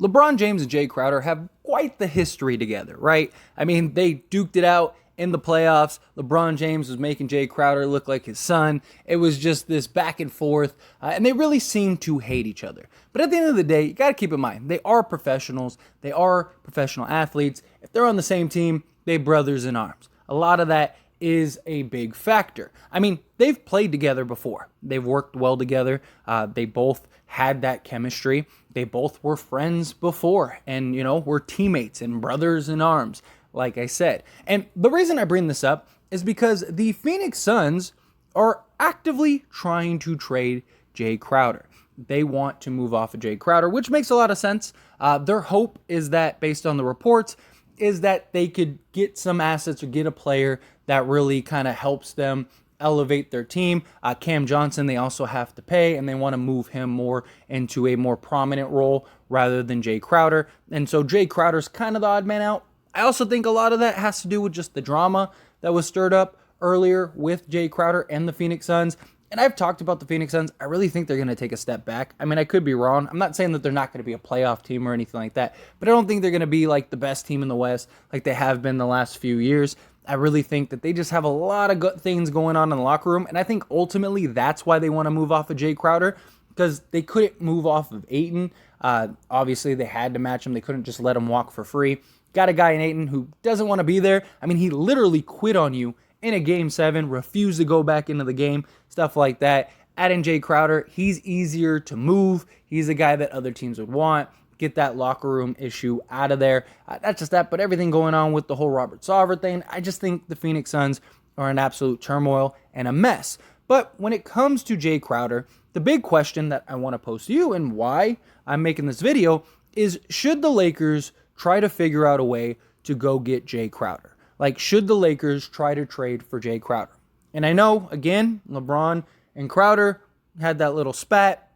LeBron James and Jae Crowder have quite the history together, right? I mean, they duked it out in the playoffs. LeBron James was making Jae Crowder look like his son. It was just this back and forth, and they really seem to hate each other. But at the end of the day, you got to keep in mind, they are professionals. They are professional athletes. If they're on the same team, they brothers in arms. A lot of that is a big factor. I mean, they've played together before. They've worked well together. They both had that chemistry. They both were friends before and, were teammates and brothers in arms, like I said. And the reason I bring this up is because the Phoenix Suns are actively trying to trade Jae Crowder. They want to move off of Jae Crowder, which makes a lot of sense. Their hope is that, based on the reports, is that they could get some assets or get a player that really kind of helps them elevate their team. Cam Johnson, they also have to pay, and they want to move him more into a more prominent role rather than Jae Crowder. And so Jae Crowder's kind of the odd man out. I also think a lot of that has to do with just the drama that was stirred up earlier with Jae Crowder and the Phoenix Suns. And I've talked about the Phoenix Suns. I really think they're going to take a step back. I mean, I could be wrong. I'm not saying that they're not going to be a playoff team or anything like that, but I don't think they're going to be like the best team in the West like they have been the last few years. I really think that they just have a lot of good things going on in the locker room, and I think ultimately that's why they want to move off of Jae Crowder, because they couldn't move off of Ayton. Obviously, they had to match him. They couldn't just let him walk for free. Got a guy in Ayton who doesn't want to be there. I mean, he literally quit on you in a Game 7, refused to go back into the game, stuff like that. Add in Jae Crowder, he's easier to move. He's a guy that other teams would want. Get that locker room issue out of there. Not just that, but everything going on with the whole Robert Sarver thing. I just think the Phoenix Suns are in absolute turmoil and a mess. But when it comes to Jae Crowder, the big question that I want to pose to you and why I'm making this video is, should the Lakers try to figure out a way to go get Jae Crowder? Like, should the Lakers try to trade for Jae Crowder? And I know, again, LeBron and Crowder had that little spat,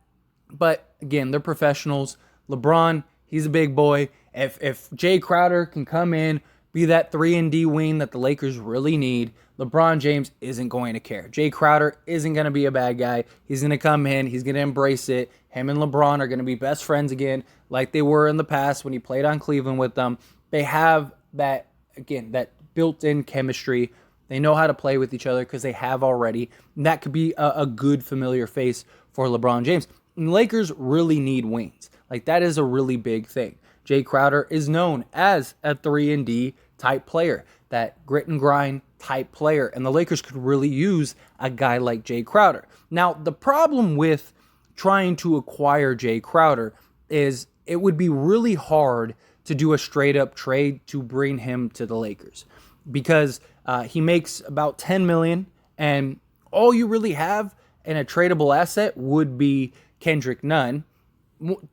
but again, they're professionals. LeBron, he's a big boy. If Jae Crowder can come in, be that 3-and-D wing that the Lakers really need, LeBron James isn't going to care. Jae Crowder isn't going to be a bad guy. He's going to come in. He's going to embrace it. Him and LeBron are going to be best friends again, like they were in the past when he played on Cleveland with them. They have that, again, that built-in chemistry. They know how to play with each other because they have already. And that could be a good familiar face for LeBron James. And the Lakers really need wings. Like, that is a really big thing. Jae Crowder is known as a 3-and-D type player, that grit and grind type player, and the Lakers could really use a guy like Jae Crowder. Now, the problem with trying to acquire Jae Crowder is it would be really hard to do a straight-up trade to bring him to the Lakers, because he makes about $10 million, and all you really have in a tradable asset would be Kendrick Nunn.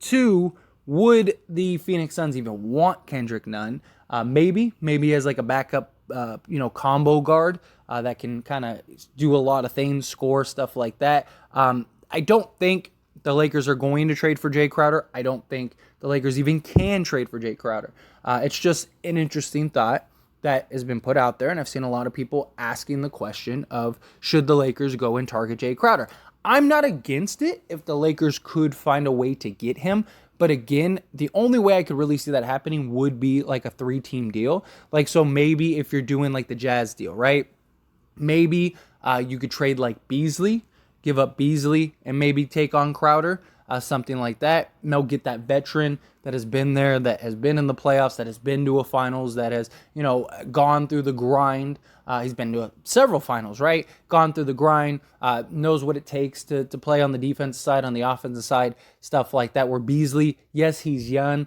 Two, would the Phoenix Suns even want Kendrick Nunn? Maybe as like a backup, combo guard that can kind of do a lot of things, score, stuff like that. I don't think the Lakers are going to trade for Jae Crowder. I don't think the Lakers even can trade for Jae Crowder. It's just an interesting thought that has been put out there, and I've seen a lot of people asking the question of, should the Lakers go and target Jae Crowder? I'm not against it if the Lakers could find a way to get him. But again, the only way I could really see that happening would be like a 3-team deal. Like, so maybe if you're doing like the Jazz deal, right? Maybe you could trade like Beasley, give up Beasley, and maybe take on Crowder, something like that. And they'll get that veteran that has been there, that has been in the playoffs, that has been to a finals, that has, gone through the grind. He's been to several finals, right? Gone through the grind, knows what it takes to play on the defensive side, on the offensive side, stuff like that. Where Beasley, yes, he's young,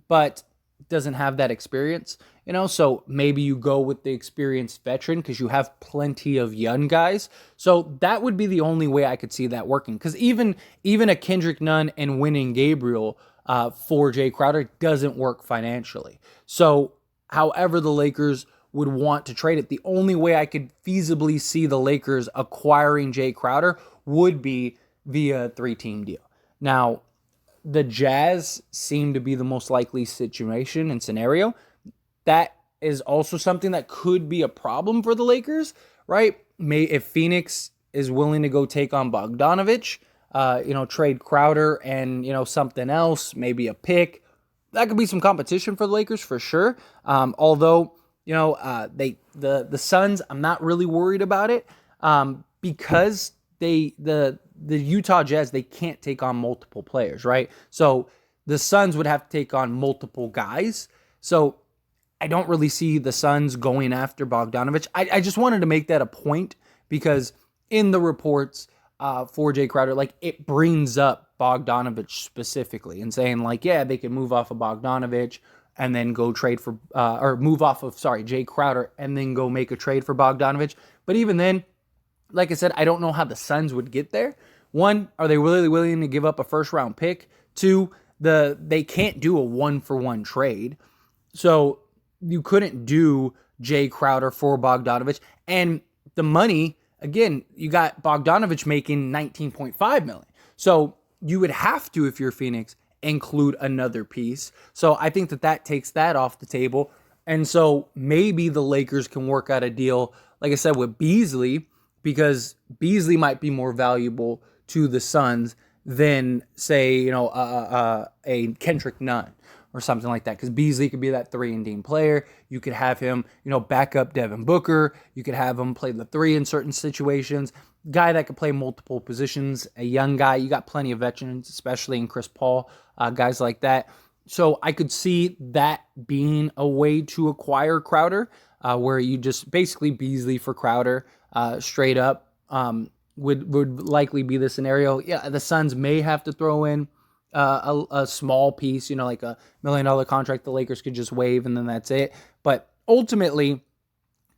but doesn't have that experience, so maybe you go with the experienced veteran because you have plenty of young guys. So that would be the only way I could see that working, because even a Kendrick Nunn and winning Gabriel for Jae Crowder doesn't work financially. So however the Lakers would want to trade it, the only way I could feasibly see the Lakers acquiring Jae Crowder would be via a 3-team deal. Now, the Jazz seem to be the most likely situation and scenario. That is also something that could be a problem for the Lakers, right? If Phoenix is willing to go take on Bogdanovich, trade Crowder and, something else, maybe a pick, that could be some competition for the Lakers for sure. Although, the Suns, I'm not really worried about it, because the Utah Jazz, they can't take on multiple players, right? So the Suns would have to take on multiple guys. So I don't really see the Suns going after Bogdanovich. I just wanted to make that a point because in the reports for Jae Crowder, like, it brings up Bogdanovich specifically and saying, like, yeah, they can move off of Bogdanovich and then go trade for, or move off of, Jae Crowder and then go make a trade for Bogdanovich. But even then, like I said, I don't know how the Suns would get there. One, are they really willing to give up a first round pick? Two, they can't do a 1-for-1 trade. So you couldn't do Jae Crowder for Bogdanovich. And the money, again, you got Bogdanovich making $19.5 million. So you would have to, if you're Phoenix, include another piece. So I think that takes that off the table. And so maybe the Lakers can work out a deal, like I said, with Beasley, because Beasley might be more valuable to the Suns than, say, a Kendrick Nunn or something like that, because Beasley could be that 3-and-D player. You could have him, back up Devin Booker. You could have him play the 3 in certain situations. Guy that could play multiple positions, a young guy. You got plenty of veterans, especially in Chris Paul, guys like that. So I could see that being a way to acquire Crowder, where you just basically Beasley for Crowder, straight up, would likely be the scenario. Yeah, the Suns may have to throw in a small piece, like $1 million contract the Lakers could just waive and then that's it. But ultimately,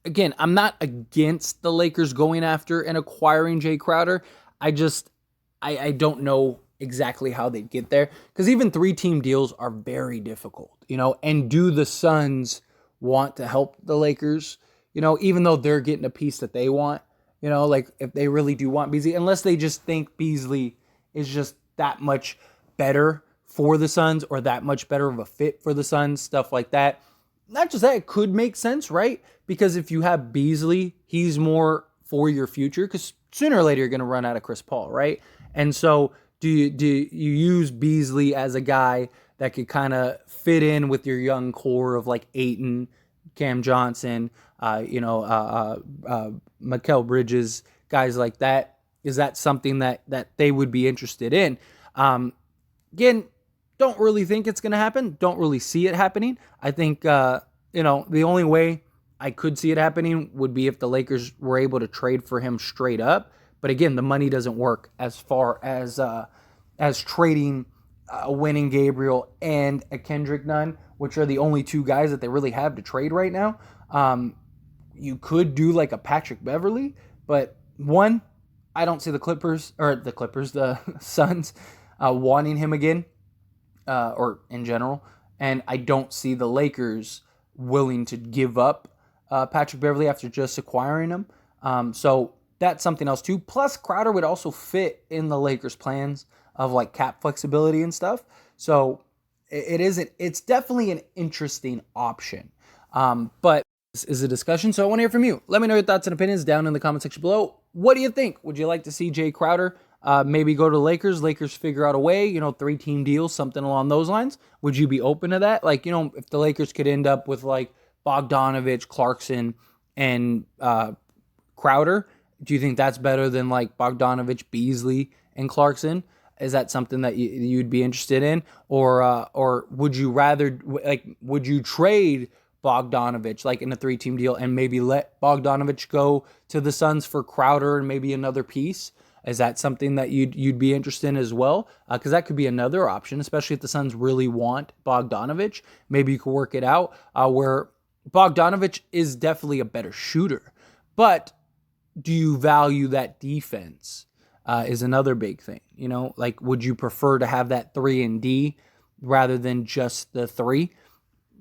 again, I'm not against the Lakers going after and acquiring Jae Crowder. I don't know exactly how they'd get there, because even 3-team deals are very difficult, and do the Suns want to help the Lakers, even though they're getting a piece that they want, like if they really do want Beasley, unless they just think Beasley is just that much better for the Suns or that much better of a fit for the Suns, stuff like that. Not just that, it could make sense, right? Because if you have Beasley, he's more for your future, because sooner or later you're going to run out of Chris Paul, right? And so do you use Beasley as a guy that could kind of fit in with your young core of like Ayton, Cam Johnson, Mikal Bridges, guys like that? Is that something that they would be interested in? Again, don't really think it's going to happen. Don't really see it happening. I think, the only way I could see it happening would be if the Lakers were able to trade for him straight up. But again, the money doesn't work as far as trading a winning Gabriel and a Kendrick Nunn, which are the only two guys that they really have to trade right now. You could do like a Patrick Beverley, but one, I don't see the Suns wanting him again, or in general. And I don't see the Lakers willing to give up Patrick Beverley after just acquiring him. So that's something else too. Plus, Crowder would also fit in the Lakers' plans of like cap flexibility and stuff. So it's definitely an interesting option. But this is a discussion, so I want to hear from you. Let me know your thoughts and opinions down in the comment section below. What do you think? Would you like to see Jae Crowder maybe go to the Lakers? Lakers figure out a way, 3-team deal, something along those lines. Would you be open to that? Like, if the Lakers could end up with like Bogdanovich, Clarkson, and Crowder, do you think that's better than like Bogdanovich, Beasley, and Clarkson? Is that something that you'd be interested in? Or would you rather, would you trade Bogdanovich like in a 3-team deal and maybe let Bogdanovich go to the Suns for Crowder and maybe another piece? Is that something that you'd be interested in as well? Because that could be another option, especially if the Suns really want Bogdanovich. Maybe you could work it out where Bogdanovich is definitely a better shooter. But do you value that defense is another big thing. Like, would you prefer to have that 3-and-D rather than just the 3?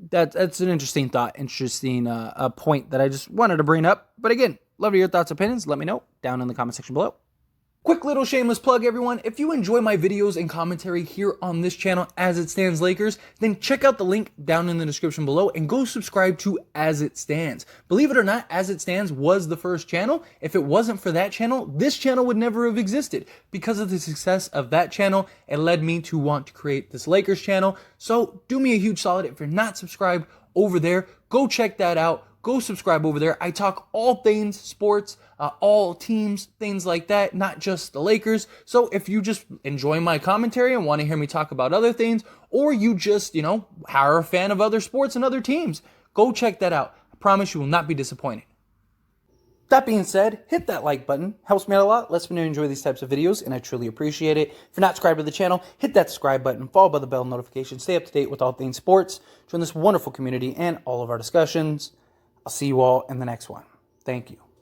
That's an interesting thought, interesting a point that I just wanted to bring up. But again, love to hear your thoughts, opinions. Let me know down in the comment section below. Quick little shameless plug, everyone. If you enjoy my videos and commentary here on this channel, As It Stands Lakers, then check out the link down in the description below and go subscribe to As It Stands. Believe it or not, As It Stands was the first channel. If it wasn't for that channel, this channel would never have existed. Because of the success of that channel, it led me to want to create this Lakers channel. So do me a huge solid. If you're not subscribed over there, go check that out. Go subscribe over there. I talk all things sports, all teams, things like that, not just the Lakers. So if you just enjoy my commentary and want to hear me talk about other things, or you just, are a fan of other sports and other teams, go check that out. I promise you will not be disappointed. That being said, hit that like button. Helps me out a lot. Lets me know you enjoy these types of videos, and I truly appreciate it. If you're not subscribed to the channel, hit that subscribe button, followed by the bell notification. Stay up to date with all things sports. Join this wonderful community and all of our discussions. I'll see you all in the next one. Thank you.